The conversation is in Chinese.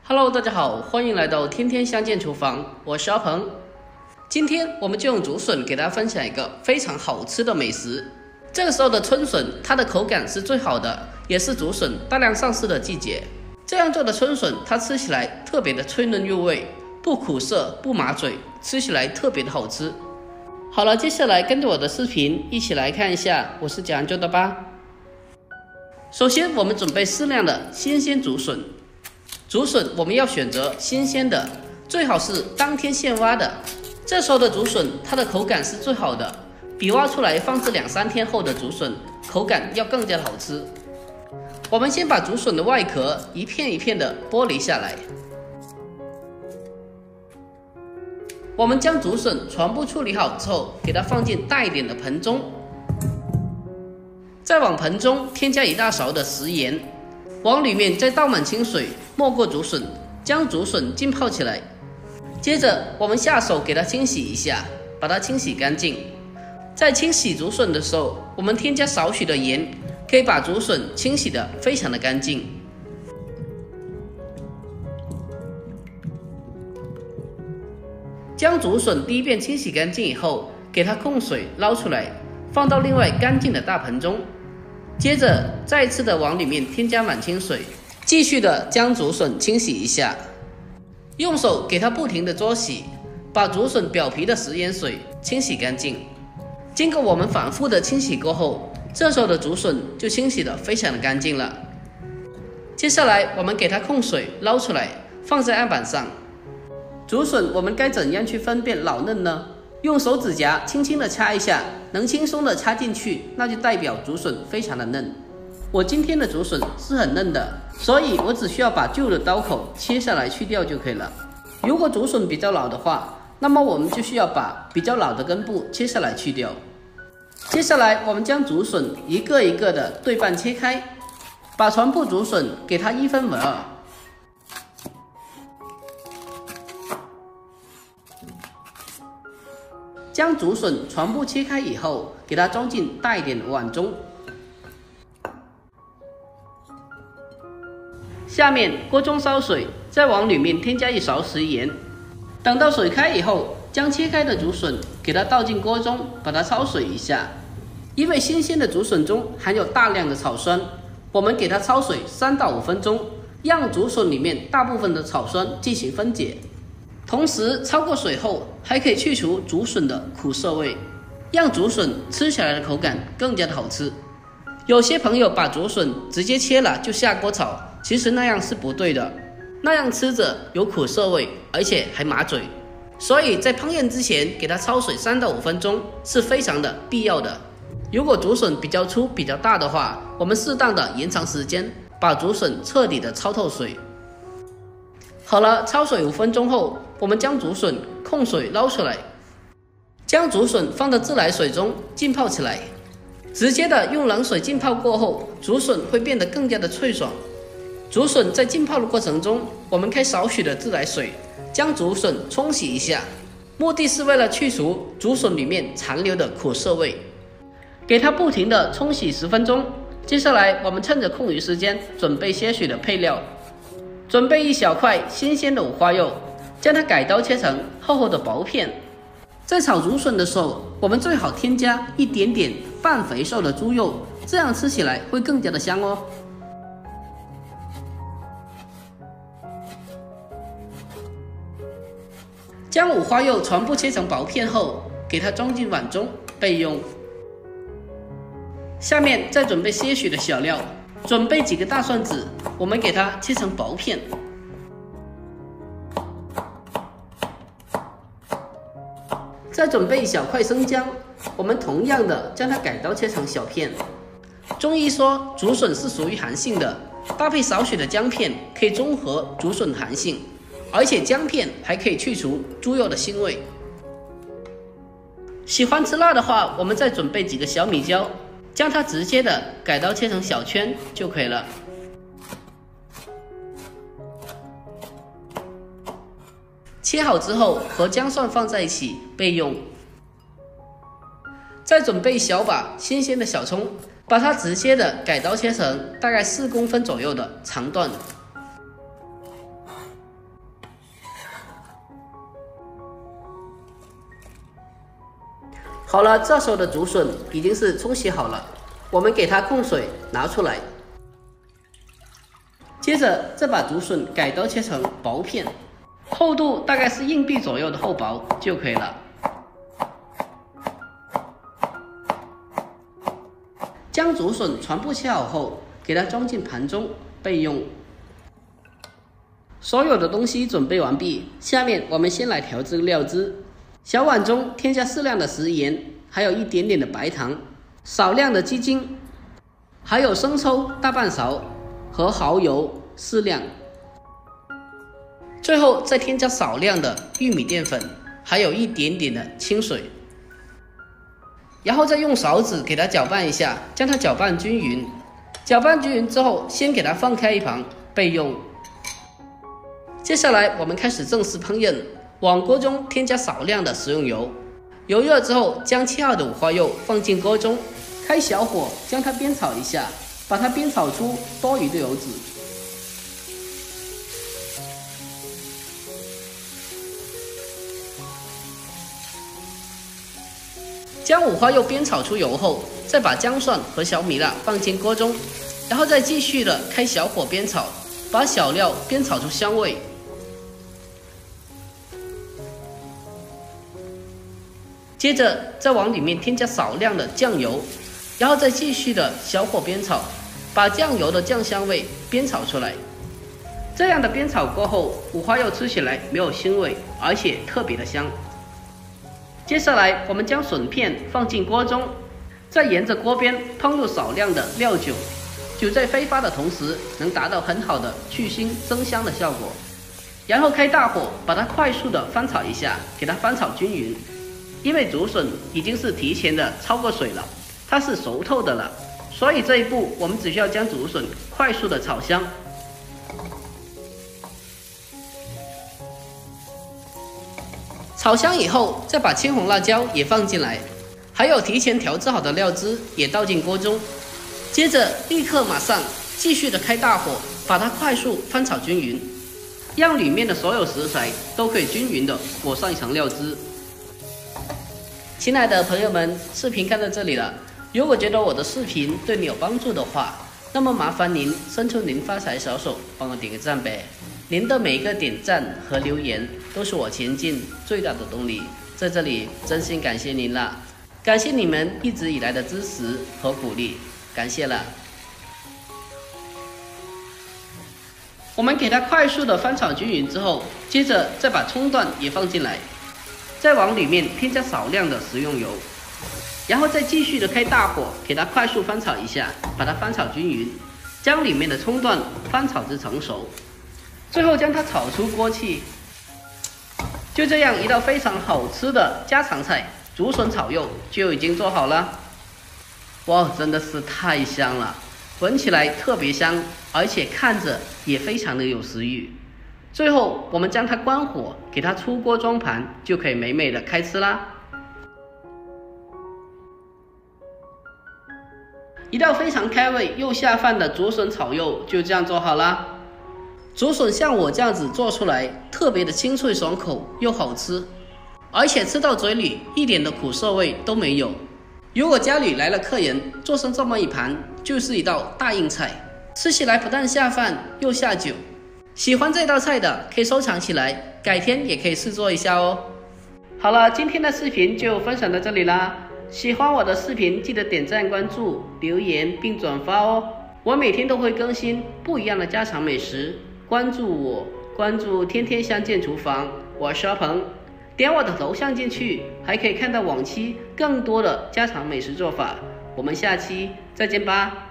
Hello， 大家好，欢迎来到天天相见厨房，我是阿鹏。今天我们就用竹笋给大家分享一个非常好吃的美食。这个时候的春笋，它的口感是最好的，也是竹笋大量上市的季节。这样做的春笋，它吃起来特别的脆嫩入味，不苦涩不麻嘴，吃起来特别的好吃。好了，接下来跟着我的视频一起来看一下我是怎样做的吧。首先我们准备适量的新鲜竹笋。竹笋我们要选择新鲜的，最好是当天现挖的。这时候的竹笋它的口感是最好的，比挖出来放置2-3天后的竹笋口感要更加的好吃。我们先把竹笋的外壳一片一片的剥离下来。我们将竹笋全部处理好之后，给它放进大一点的盆中，再往盆中添加1大勺的食盐，往里面再倒满清水，没过竹笋，将竹笋浸泡起来。接着我们下手给它清洗一下，把它清洗干净。在清洗竹笋的时候，我们添加少许的盐，可以把竹笋清洗得非常的干净。将竹笋第一遍清洗干净以后，给它控水捞出来，放到另外干净的大盆中。接着再一次的往里面添加满清水，继续的将竹笋清洗一下，用手给它不停的搓洗，把竹笋表皮的食盐水清洗干净。经过我们反复的清洗过后，这时候的竹笋就清洗得非常的干净了。接下来我们给它控水捞出来，放在案板上。竹笋我们该怎样去分辨老嫩呢？用手指甲轻轻的掐一下，能轻松的掐进去，那就代表竹笋非常的嫩。我今天的竹笋是很嫩的，所以我只需要把旧的刀口切下来去掉就可以了。如果竹笋比较老的话，那么我们就需要把比较老的根部切下来去掉。接下来我们将竹笋一个一个的对半切开，把全部竹笋给它1分为2。将竹笋全部切开以后，给它装进大一点的碗中。下面锅中烧水，再往里面添加1勺食盐。等到水开以后，将切开的竹笋给它倒进锅中，把它焯水一下。因为新鲜的竹笋中含有大量的草酸，我们给它焯水3到5分钟，让竹笋里面大部分的草酸进行分解。同时焯过水后，还可以去除竹笋的苦涩味，让竹笋吃起来的口感更加的好吃。有些朋友把竹笋直接切了就下锅炒，其实那样是不对的，那样吃着有苦涩味，而且还麻嘴。所以在烹饪之前给它焯水3到5分钟是非常的必要的。如果竹笋比较粗比较大的话，我们适当的延长时间，把竹笋彻底的焯透水。好了，焯水5分钟后，我们将竹笋控水捞出来，将竹笋放到自来水中浸泡起来。直接的用冷水浸泡过后，竹笋会变得更加的脆爽。竹笋在浸泡的过程中，我们开少许的自来水，将竹笋冲洗一下，目的是为了去除竹笋里面残留的苦涩味。给它不停的冲洗10分钟。接下来我们趁着空余时间准备些许的配料。准备1小块新鲜的五花肉，将它改刀切成厚厚的薄片。在炒竹笋的时候，我们最好添加一点点半肥瘦的猪肉，这样吃起来会更加的香哦。将五花肉全部切成薄片后，给它装进碗中备用。下面再准备些许的小料，准备几个大蒜子，我们给它切成薄片。再准备1小块生姜，我们同样的将它改刀切成小片。中医说竹笋是属于寒性的，搭配少许的姜片可以中和竹笋寒性，而且姜片还可以去除猪肉的腥味。喜欢吃辣的话，我们再准备几个小米椒，将它直接的改刀切成小圈就可以了。切好之后和姜蒜放在一起备用。再准备1小把新鲜的小葱，把它直接的改刀切成大概4公分左右的长段。好了，这时候的竹笋已经是冲洗好了，我们给它控水拿出来，接着再把竹笋改刀切成薄片，厚度大概是硬币左右的厚薄就可以了。将竹笋全部切好后，给它装进盘中备用。所有的东西准备完毕，下面我们先来调制料汁。小碗中添加适量的食盐，还有一点点的白糖，少量的鸡精，还有生抽大半勺和蚝油适量。最后再添加少量的玉米淀粉，还有一点点的清水。然后再用勺子给它搅拌一下，将它搅拌均匀。搅拌均匀之后，先给它放开一旁备用。接下来我们开始正式烹饪，往锅中添加少量的食用油，油热之后，将切好的五花肉放进锅中，开小火将它煸炒一下，把它煸炒出多余的油脂。将五花肉煸炒出油后，再把姜蒜和小米辣放进锅中，然后再继续的开小火煸炒，把小料煸炒出香味。接着再往里面添加少量的酱油，然后再继续的小火煸炒，把酱油的酱香味煸炒出来。这样的煸炒过后，五花肉吃起来没有腥味，而且特别的香。接下来我们将笋片放进锅中，再沿着锅边烹入少量的料酒，酒在挥发的同时能达到很好的去腥增香的效果。然后开大火把它快速的翻炒一下，给它翻炒均匀。因为竹笋已经是提前的焯过水了，它是熟透的了，所以这一步我们只需要将竹笋快速的炒香。炒香以后，再把青红辣椒也放进来，还有提前调制好的料汁也倒进锅中。接着立刻马上继续的开大火，把它快速翻炒均匀，让里面的所有食材都可以均匀的裹上一层料汁。亲爱的朋友们，视频看到这里了，如果觉得我的视频对你有帮助的话，那么麻烦您伸出您发财小手，帮我点个赞呗。您的每一个点赞和留言都是我前进最大的动力，在这里真心感谢您了，感谢你们一直以来的支持和鼓励，感谢了。我们给它快速的翻炒均匀之后，接着再把葱段也放进来，再往里面添加少量的食用油，然后再继续的开大火，给它快速翻炒一下，把它翻炒均匀，将里面的葱段翻炒至成熟，最后将它炒出锅气。就这样，一道非常好吃的家常菜竹笋炒肉就已经做好了。哇，真的是太香了，闻起来特别香，而且看着也非常的有食欲。最后我们将它关火，给它出锅装盘，就可以美美的开吃啦。一道非常开胃又下饭的竹笋炒肉就这样做好啦。竹笋像我这样子做出来，特别的清脆爽口又好吃，而且吃到嘴里一点的苦涩味都没有。如果家里来了客人，做成这么一盘就是一道大硬菜，吃起来不但下饭又下酒。喜欢这道菜的可以收藏起来，改天也可以试做一下哦。好了，今天的视频就分享到这里啦。喜欢我的视频记得点赞、关注、留言并转发哦。我每天都会更新不一样的家常美食，关注我，关注天天相见厨房，我是阿鹏。点我的头像进去，还可以看到往期更多的家常美食做法。我们下期再见吧。